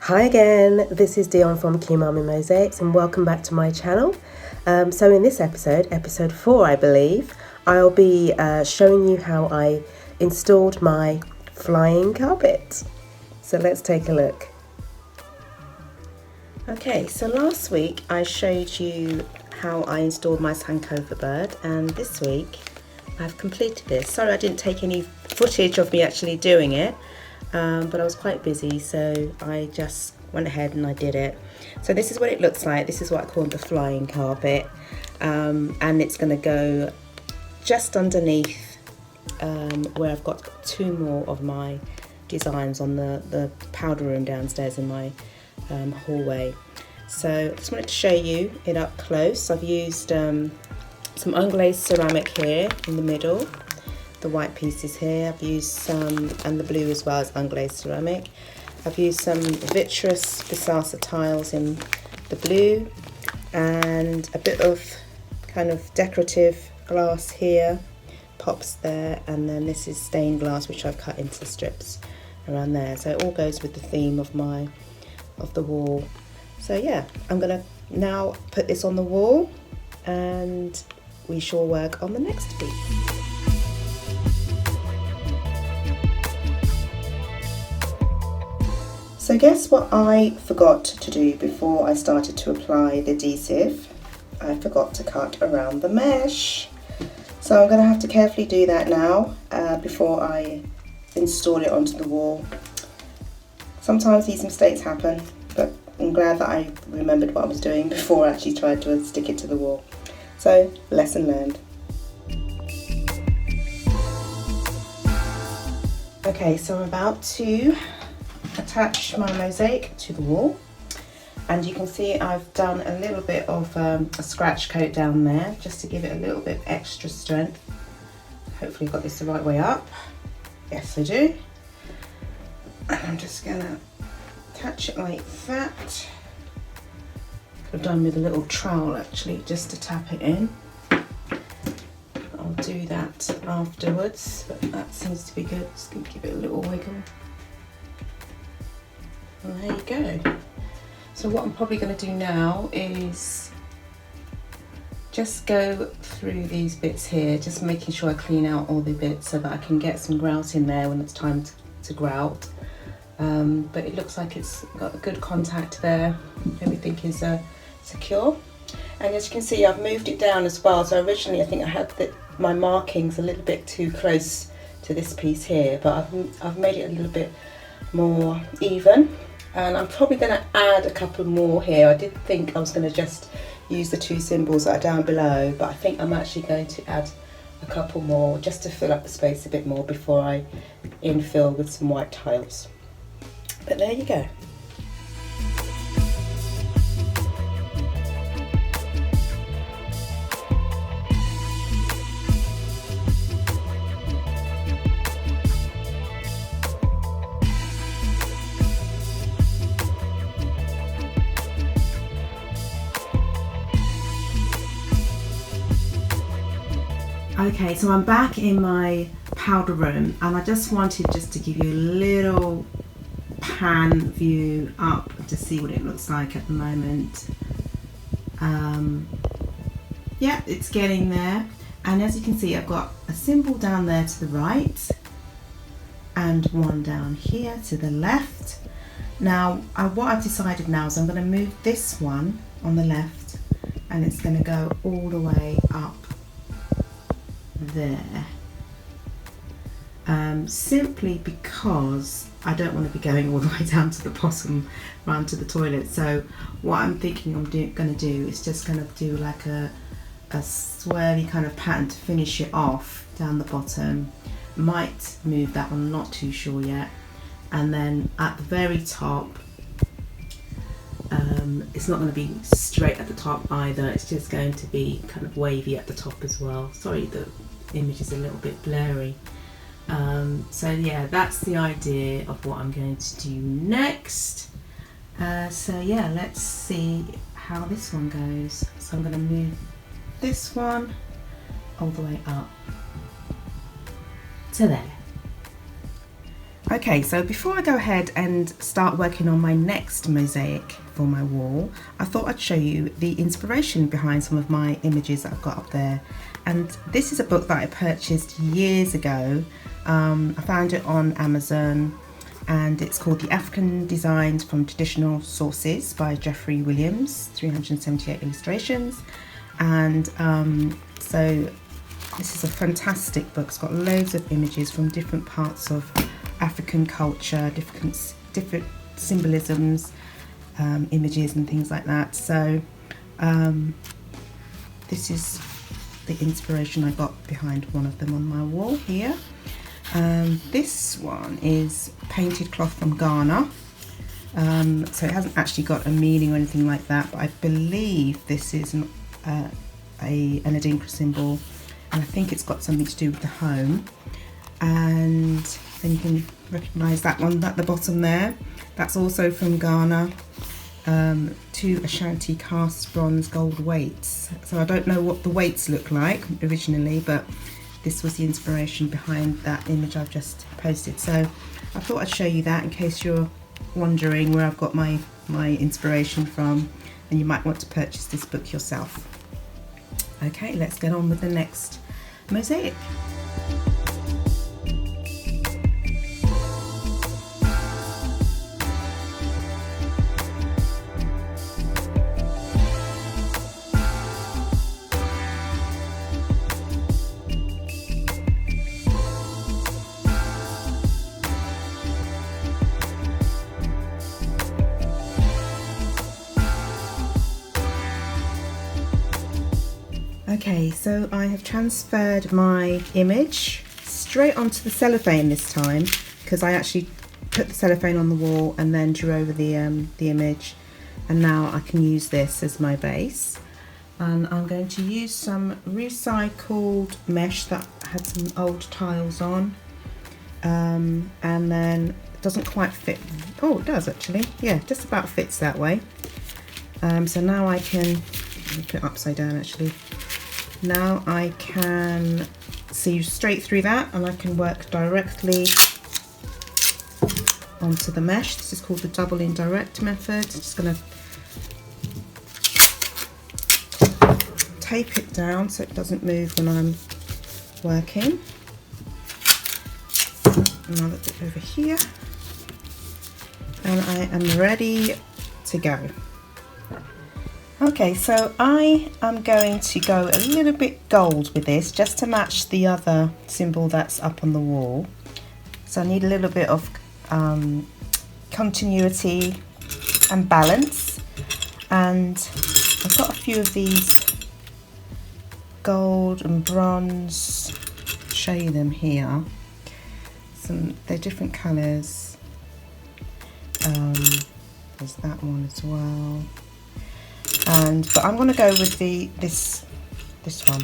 Hi again, this is Dion from Mummy Mosaics and welcome back to my channel. So in this episode, episode 4 I believe, I'll be showing you how I installed my flying carpet. So let's take a look. Okay, so last week I showed you how I installed my Sankofa bird, and this week I've completed this. Sorry I didn't take any footage of me actually doing it. But I was quite busy, so I just went ahead and I did it. So this is what it looks like. This is what I call the flying carpet, and it's going to go just underneath where I've got 2 more of my designs on the powder room downstairs in my hallway. So I just wanted to show you it up close. I've used some unglazed ceramic here in the middle. The white pieces here, I've used some, and the blue as well as unglazed ceramic. I've used some Vitreous Bisasa tiles in the blue, and a bit of kind of decorative glass here, pops there, and then this is stained glass which I've cut into strips around there. So it all goes with the theme of the wall. So yeah, I'm gonna now put this on the wall, and we shall work on the next piece. So guess what I forgot to do before I started to apply the adhesive? I forgot to cut around the mesh. So I'm going to have to carefully do that now before I install it onto the wall. Sometimes these mistakes happen, but I'm glad that I remembered what I was doing before I actually tried to stick it to the wall. So, lesson learned. Okay, so I'm about to attach my mosaic to the wall, and you can see I've done a little bit of a scratch coat down there just to give it a little bit extra strength. Hopefully I've got this the right way up. Yes I do. And I'm just gonna attach it like that. Could have done with a little trowel actually just to tap it in. I'll do that afterwards, but that seems to be good. Just gonna give it a little wiggle. And there you go. So what I'm probably going to do now is just go through these bits here, just making sure I clean out all the bits so that I can get some grout in there when it's time to grout. But it looks like it's got a good contact there. Everything is secure. And as you can see, I've moved it down as well. So originally I think I had my markings a little bit too close to this piece here, but I've made it a little bit more even. And I'm probably going to add a couple more here. I did think I was going to just use the 2 symbols that are down below, but I think I'm actually going to add a couple more just to fill up the space a bit more before I infill with some white tiles. But there you go. Okay, so I'm back in my powder room, and I just wanted to give you a little pan view up to see what it looks like at the moment. Yeah, it's getting there, and as you can see I've got a symbol down there to the right and one down here to the left. Now what I've decided now is I'm going to move this one on the left, and it's going to go all the way up there, simply because I don't want to be going all the way down to the bottom round to the toilet. So what I'm thinking I'm going to do is just kind of do like a swirly kind of pattern to finish it off down the bottom. Might move that one, not too sure yet. And then at the very top, it's not going to be straight at the top either, it's just going to be kind of wavy at the top as well. Sorry, the image is a little bit blurry. So yeah, that's the idea of what I'm going to do next. So yeah, let's see how this one goes. So I'm going to move this one all the way up to there. Okay, so before I go ahead and start working on my next mosaic for my wall, I thought I'd show you the inspiration behind some of my images that I've got up there. And this is a book that I purchased years ago. I found it on Amazon, and it's called The African Designs from Traditional Sources by Jeffrey Williams, 378 illustrations. And so this is a fantastic book. It's got loads of images from different parts of African culture, different symbolisms, images and things like that. So this is the inspiration I got behind one of them on my wall here. This one is painted cloth from Ghana, so it hasn't actually got a meaning or anything like that, but I believe this is an adinkra symbol, and I think it's got something to do with the home. And then you can recognise that one at the bottom there. That's also from Ghana. 2 Ashanti cast bronze gold weights. So I don't know what the weights look like originally, but this was the inspiration behind that image I've just posted. So I thought I'd show you that in case you're wondering where I've got my inspiration from, and you might want to purchase this book yourself. Okay, let's get on with the next mosaic. Okay, so I have transferred my image straight onto the cellophane this time, because I actually put the cellophane on the wall and then drew over the image, and now I can use this as my base. And I'm going to use some recycled mesh that had some old tiles on, and then it doesn't quite fit. Oh, it does actually, yeah, just about fits that way. So now I can put it upside down actually. Now I can see straight through that, and I can work directly onto the mesh. This is called the double indirect method. I'm just going to tape it down so it doesn't move when I'm working. Another bit over here, and I am ready to go. Okay, so I am going to go a little bit gold with this just to match the other symbol that's up on the wall. So I need a little bit of continuity and balance, and I've got a few of these gold and bronze. I'll show you them here. They're different colours. There's that one as well. But I'm going to go with this one.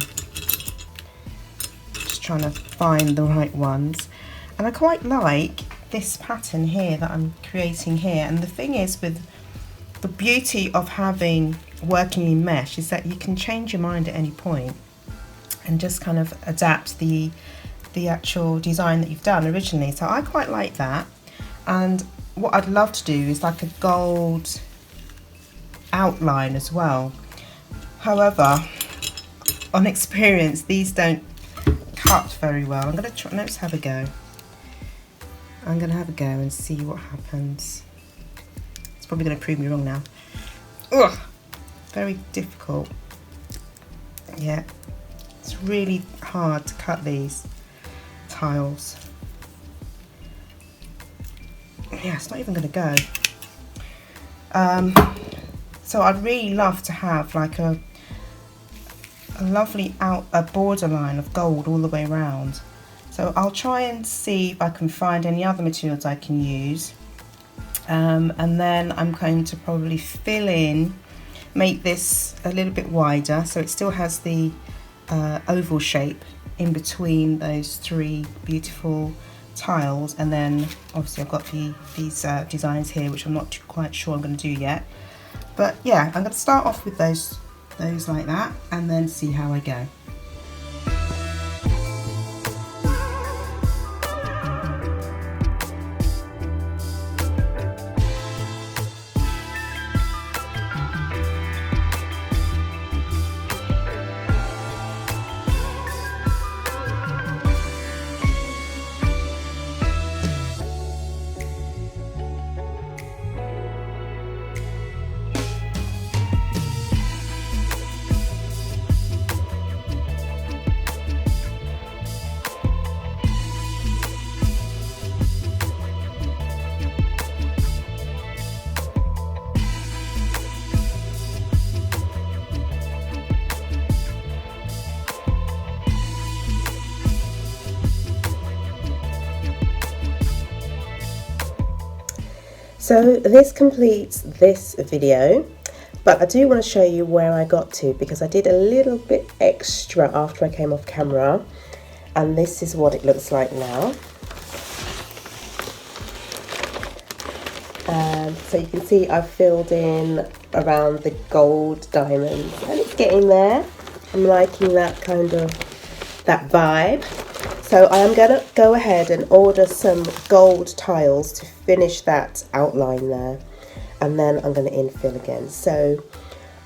Just trying to find the right ones, and I quite like this pattern here that I'm creating here. And the thing is, with the beauty of working in mesh is that you can change your mind at any point and just kind of adapt the actual design that you've done originally. So I quite like that. And what I'd love to do is like a gold outline as well. However, on experience, these don't cut very well. I'm going to try. Let's have a go. I'm going to have a go and see what happens. It's probably going to prove me wrong now. Ugh, very difficult. Yeah, it's really hard to cut these tiles. Yeah, it's not even going to go. So I'd really love to have like a lovely borderline of gold all the way around. So I'll try and see if I can find any other materials I can use. And then I'm going to probably fill in, make this a little bit wider so it still has the oval shape in between those 3 beautiful tiles. And then obviously I've got these designs here, which I'm not quite sure I'm going to do yet. But yeah, I'm going to start off with those like that, and then see how I go. So this completes this video, but I do want to show you where I got to, because I did a little bit extra after I came off camera, and this is what it looks like now. And so you can see I've filled in around the gold diamonds, and it's getting there. I'm liking that kind of, that vibe. So I am going to go ahead and order some gold tiles to finish that outline there, and then I'm going to infill again. So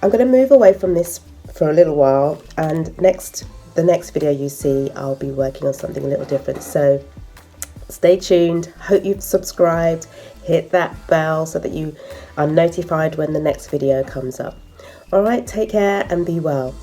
I'm going to move away from this for a little while, and the next video you see, I'll be working on something a little different. So stay tuned. Hope you've subscribed, hit that bell so that you are notified when the next video comes up. All right, take care and be well.